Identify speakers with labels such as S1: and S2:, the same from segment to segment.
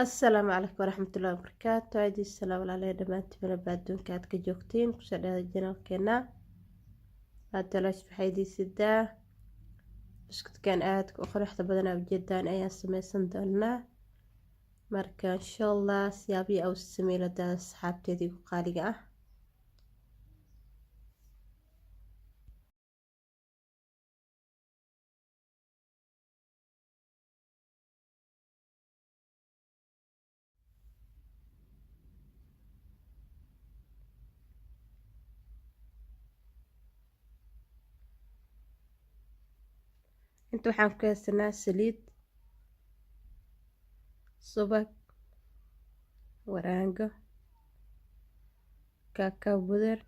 S1: Asalaamu calaykum waraxmatullaahi wabarakaatu aadi salaam walaalahay dhammaantiin meelba adduunka aad ka joogtiin kusoo dhawaada janalkeena hadalash waxay diisidaa buskudkan aadka u quruxda badan aa ujeedaan ayaan sameysan doonaa marka insha allah siyaabihi au sameylada asxaabteedii ugu qaaliga ah inta waxaan ku haysanaa saliid subag waraango kaakaw buder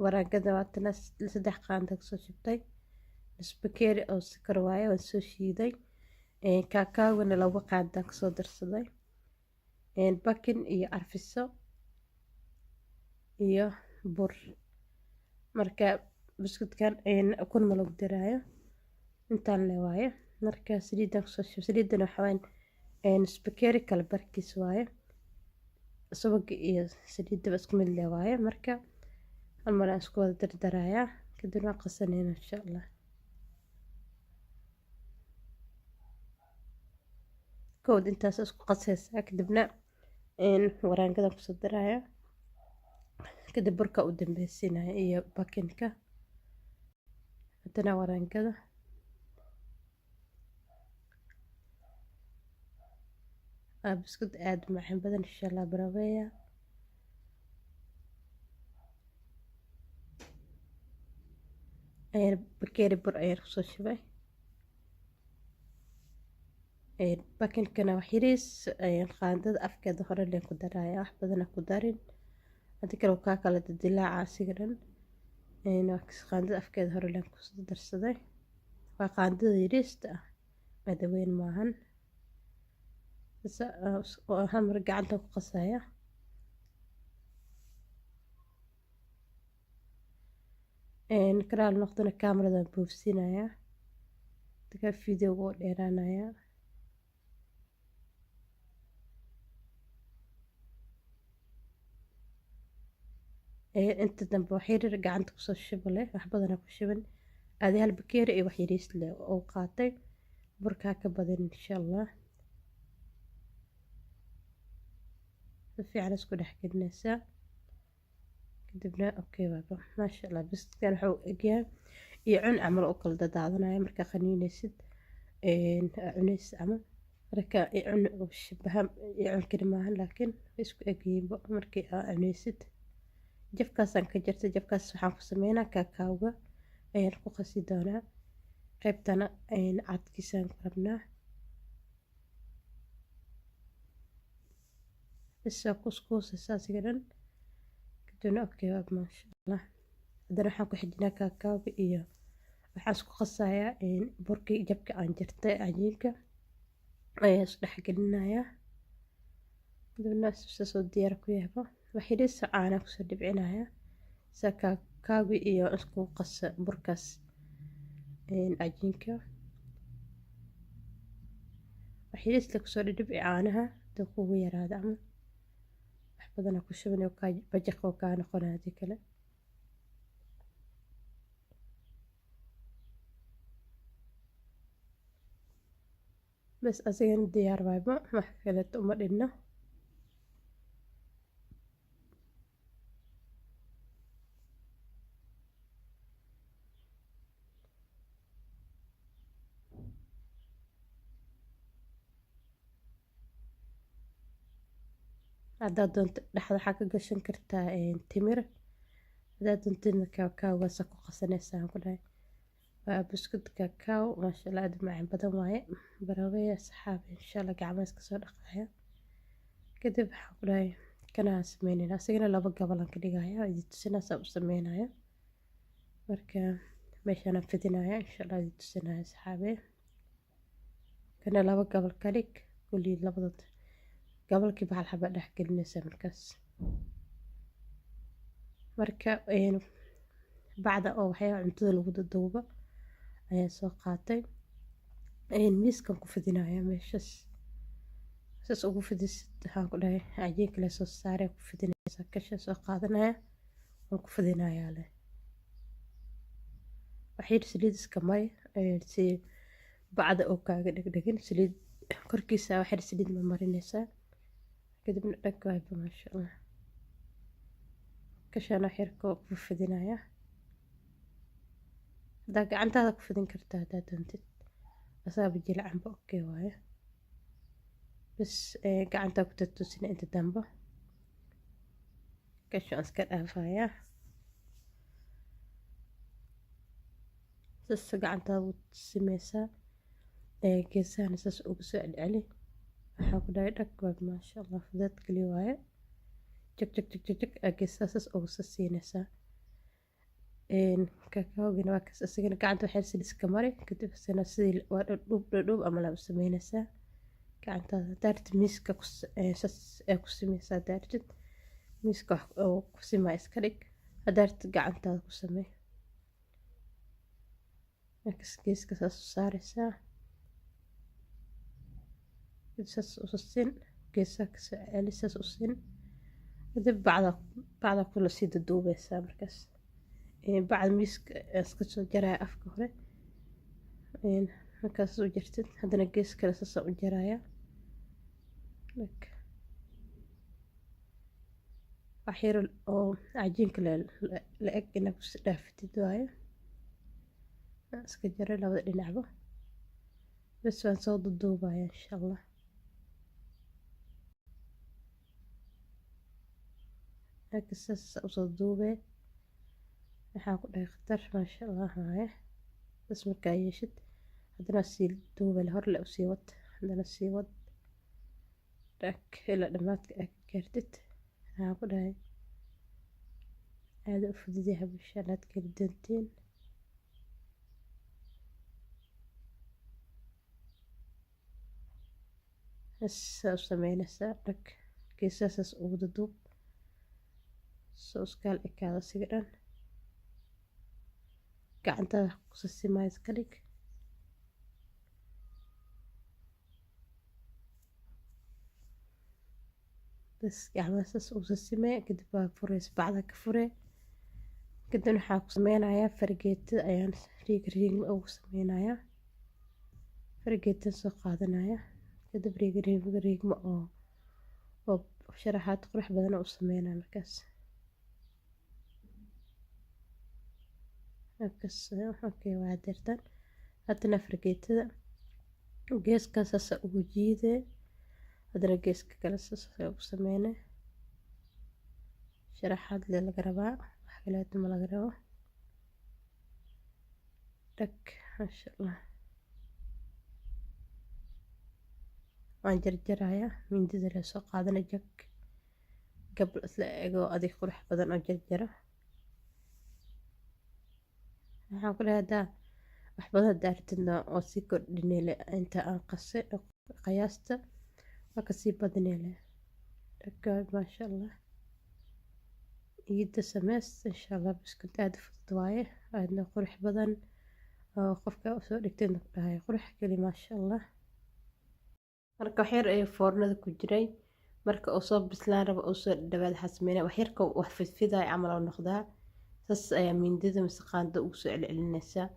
S1: waraangada waatana 3 qaando kasoo shubtay isbakeeri oo sokor waaye waan soo shiiday kaakaawgana 2 qaando kasoo darsaday bakin iyo carfiso iyo bur marka buskudkan ukun ma lagu daraayo intaan le waaye marka saliidan kusoo shubay saliidana waxa waaye isbakeeri kala barkiis waaye subaga iyo saliidaba isku mid le waaye marka hal mar aan isku wada dardarayaa kadib waan qasanayna insha allah kowd intaas isku qasaysaa kadibna waraangadan kusoo daraya kadib burka u dambeysiinaya iyo bakinka hadana waraangada buskud aad u macaan badan insha allah baraweya bakeeri bur ayaan kusoo shubay bakinkana wax yariis qaandada afkeeda hore leen ku daraya wax badana ku darin hadii kale kaa kala dilaaca asiga dhan qaandada afkeeda hore leen ku darsaday waa qaandada yariista ah madaweyn maahan hal mar gacanta ku qasaya karaal noqdana kaamaradan buufsinaya dadka videoga oo dheeraanaya inta dambe wax yaryar gacanta kusoo shubale wax badana ku shuban aadi hal bakeeri iyo wax yariis leh oo qaatay burkaa ka badan insha allah si fiican isku dhex gelinaysaa kadibna okay waaba maasha allah buskudkan wuxuu egyahay iyo cun camal u kala dadaadanayo markaa qaniinaysid cunays camal marka cun shabaha cun kari maahan laakiin isku egyihiinba markii aa cunaysid jabkaasaan ka jartay jabkaas waxaan ku sameynaa kaakaawga ayaan ku qasi doonaa qaybtana cadkiisaan ku rabnaa isaa kuskuusaysaa asiga dhan kadibna okay waa maasha allah haddana waxaan ku xijinaa kaakaawga iyo waxaan isku qasayaa burkii jabka aan jartay cajiinka ayaan isku dhex gelinayaa kadibna soo diyaar ku yaaba wax yariis caana kusoo dhibcinaya saa kaakaawgi iyo isku qasa burkaas cajiinka wax yariis la kusoo dhibci caanaha hadii kugu yaraado camal wax badana ku shuban oo bajaq oo kaa noqonaya hadii kale bas asigana diyaar waayba wax kaleeto uma dhinno haddaad doonto dhexda waxaa ka gashan kartaa timir haddaad doontidna kaakaawgaasa ku qasanaysaa ku dhahay waa buskud kaakaaw maasha allah aad u macaan badan waaye baraweya saxaabi insha allah gacmaha iska soo dhaqaya kadib waxaan ku dhahay kanaa sameynayna asigana 2 gabalan ka dhigaya idin tusinaysaa u sameynaya marka meeshaan fidinaya insha allah idin tusinaya saxaabi kana 2 gabal ka dhig kulli labada gabalkii bahal xaba dhex gelinaysa markaas marka bacda oo waxyaaba cuntada lagu duubo ayaan soo qaatay miiskan ku fidinaya meeshas saas ugu fidisid waxaan ku dhahay cajiinka la soo saaray ku fidinaysaa kasha soo qaadanaya waan ku fidinayaa leh waxyar saliid iska mari si bacda oo kaaga dhegdhegin saliid korkiisa waxyar saliid ma marinaysaa kadibna dhanka waayba maasha allah kashaan waxyar ku fidinaya haddaa gacantaada ku fidin kartaa haddaa doontid asaaba jilcanba okay waaye bas gacantaa ku tutusina inta dambe kashaan iska dhaafayaa sas gacantaada u simeysaa geesahana saas ugu soo celceli waxaa ku dhahay dhag waad maasha allah fudeed kaliya waaye jag jag jag jag jag geesaha saas ugu soo siinaysaa kakaogina waa kas isagana gacanta waxyar saliid iska mari kadib isna sidii waa dhudhuub ama laa u sameynaysaa gacantaada daartid miiska saas ku sameysaa daartid miiska oo ku simaa iska dhig hadaartid gacantaada ku samey markas geeska saas u saaraysaa saas u sin geesaha kasoo celi saas u sin kadib bacda kula sii duduubeysaa markaas bacda miiska iska soo jaraya afka hore markaas u jartid haddana gees kale saas u jaraya waxyar oo cajiinka la eg inaad kusi dhaafatid waaye iska jaray labada dhinacba bas waan soo duduubaya insha allah saas usoo duubee waxaan ku dhahay khatar maasha allah waaye bas markaa yeeshid haddana sii duubale horle usii wad haddana sii wad dhag ilaa dhammaadka aad gaartid waxaan ku dhahay aada u fududyahay bulshada aad kala doontiin saa u sameynaysaa dhag geesahaas ugu duduub sooskaal ekaada siga dhan gacantaada kusasimaa iska dhig bas gacmaha saas ugu simee kadib waa fureys bacda ka furee kadib waxaa ku sameynayaa fargeetada ayaan riigma ugu sameynayaa fargeetan soo qaadanaya kadib riigma oo sharaxaad qurux badan u sameynaya markaas okay waa deertan haddana fargeetada geeska saas ugu jiidee haddana geeska kale saas ugu sameynay sharaxaad le laga rabaa wax kaleeto ma laga rabo dhag maasha allah waan jarjarayaa mindida la soo qaadana jag gabal isla egoo adig qurux badan oo jarjara waxaan ku dhahay haddaa wax badan daartidna oo sii kordhineyle inta aan qase qiyaasta waa kasii badneyle dhagaag maasha allah iida sameys insha allah biskud aada fudud waaye aadna qurux badan oo qofka usoo dhigtayna ku dhahay qurux keli maasha allah marka waxyar ay foornada ku jiray marka uu soo bislaan rabo uu soo dhawaad xasmeynaa waxyarka wax fidfiday camal oo noqdaa saas ayaa mindida mise qaanda ugu soo celcelinaysaa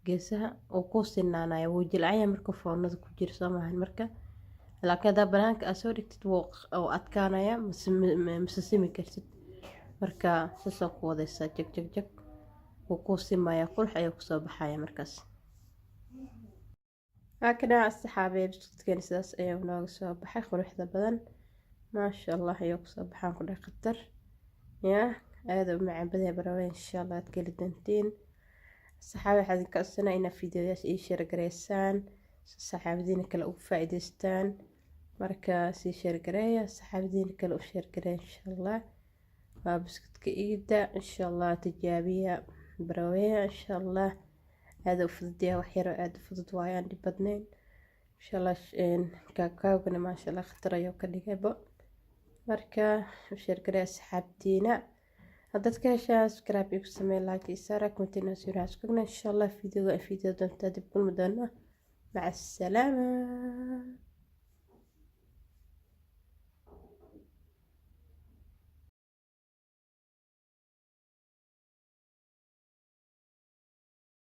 S1: geesaha oo ku sinaanaya wuu jilcaya marka foornada ku jiro soo maahan marka laakiin haddaa banaanka aad soo dhigtid wuu adkaanaya mise simi kartid marka saasoo ku wadaysaa jag jag jag wuu ku simaya qurux ayuu kusoo baxaya markaas هكذا السحابة بسكتكين ساس أيام ناقص بحي خلوحدة بدن ما شاء الله يقصى بحان كل خطر يا هذا مع بدي بروين إن شاء الله تقل دنتين السحابة هذه كأسنا إن فيديوهات إيشير قريسان السحابة دين كلا فائدستان مركا سيشير قرية السحابة دين كلا أشير قرية إن شاء الله بسكتك إيدا إن شاء الله تجابية بروين إن شاء الله هذا فضديها وحيرة هذا فضد وايان دي بدنين إن شاء الله كاكاوغنا ما شاء الله خطر أيو كاليقابا مركا وشير قرية سحابتينا هذا تكاشا سكراب يكو سمي لايك إسارة كنتينا سيرا سكوكنا إن شاء الله فيديو دون تادي بكل مدانا مع السلامة.